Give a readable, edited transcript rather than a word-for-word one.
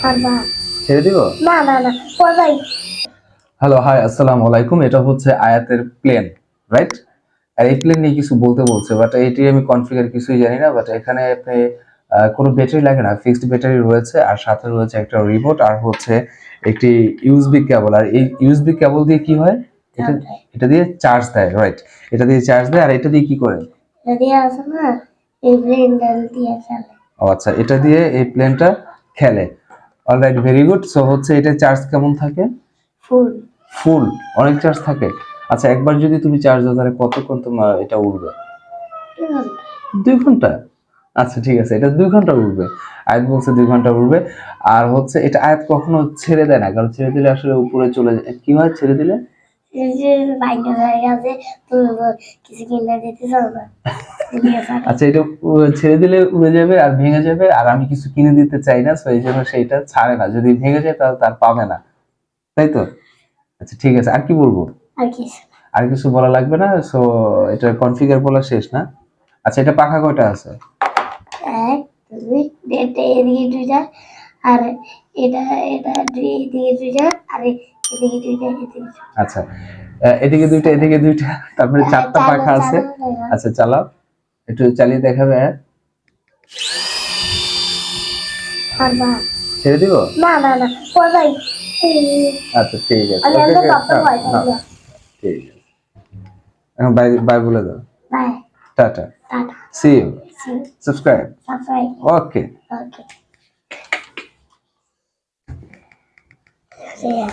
পারবা ছেড়ে দিব না না না পড়াই হ্যালো হাই আসসালামু আলাইকুম এটা হচ্ছে আয়াতের প্লেন রাইট আর এই প্লেন নিয়ে কিছু বলতে বলছে বাট এটি আমি কনফিগার কিছুই জানি না বাট এখানে আপনি কোনো ব্যাটারি লাগে না ফিক্সড ব্যাটারি রয়েছে আর সাথে রয়েছে একটা রিমোট আর হচ্ছে একটি ইউএসবি কেবল আর এই ইউএসবি কেবল দিয়ে কি হয় এটা এটা দিয়ে চার্জ দেয় রাইট এটা দিয়ে চার্জ দেয় আর এটা দিয়ে কি করে যদি আছে না এই ব্লেন্ডার দিয়ে চলে ও আচ্ছা এটা দিয়ে এই প্লেনটা খেলে অলরাইট ভেরি গুড সো হচ্ছে এটা চার্জ কেমন থাকে ফুল ফুল অনেক চার্জ থাকে আচ্ছা একবার যদি তুমি চার্জ দাও তাহলে কতক্ষণ তোমার এটা উড়বে 2 ঘন্টা আচ্ছা ঠিক আছে এটা 2 ঘন্টা উড়বে আয়াত বলছে 2 ঘন্টা উড়বে আর হচ্ছে এটা আয়াত কখনো ছেড়ে দেয় না কারণ ছেড়ে দিলে আসলে উপরে চলে যায় কি হয় ছেড়ে দিলে এই যে বাইরে হয়ে গেছে তো কিছু কিনে দিতে চাও না আচ্ছা এটা ছেড়ে দিলে উড়ে যাবে আর ভেঙে যাবে আর আমি কিছু কিনে দিতে চাই না সো এই জন্য সেইটা ছাড়ে না যদি ভেঙে যায় তাহলে তার পাবে না তাই তো আচ্ছা ঠিক আছে আর কি বলবো আর কি আর কিছু বলা লাগবে না সো এটা কনফিগার বলা শেষ না আচ্ছা এটা পাখা কয়টা আছে এক দুই এটা এদিকে দুইটা আর এটা এটা দুই এদিকে দুইটা আর এদিকে দুইটা এদিকে আচ্ছা এদিকে দুইটা তারপরে 4টা পাখা আছে আচ্ছা চালাও একটু চালিয়ে দেখাবে পারবা ছেড়ে দিব না না না পড়াই আচ্ছা ঠিক আছে আমি ওকে আমরা পাপা হয় ঠিক আছে এখন বাই বাই বলে দাও বাই টাটা টাটা see you subscribe subscribe okay okay See ya.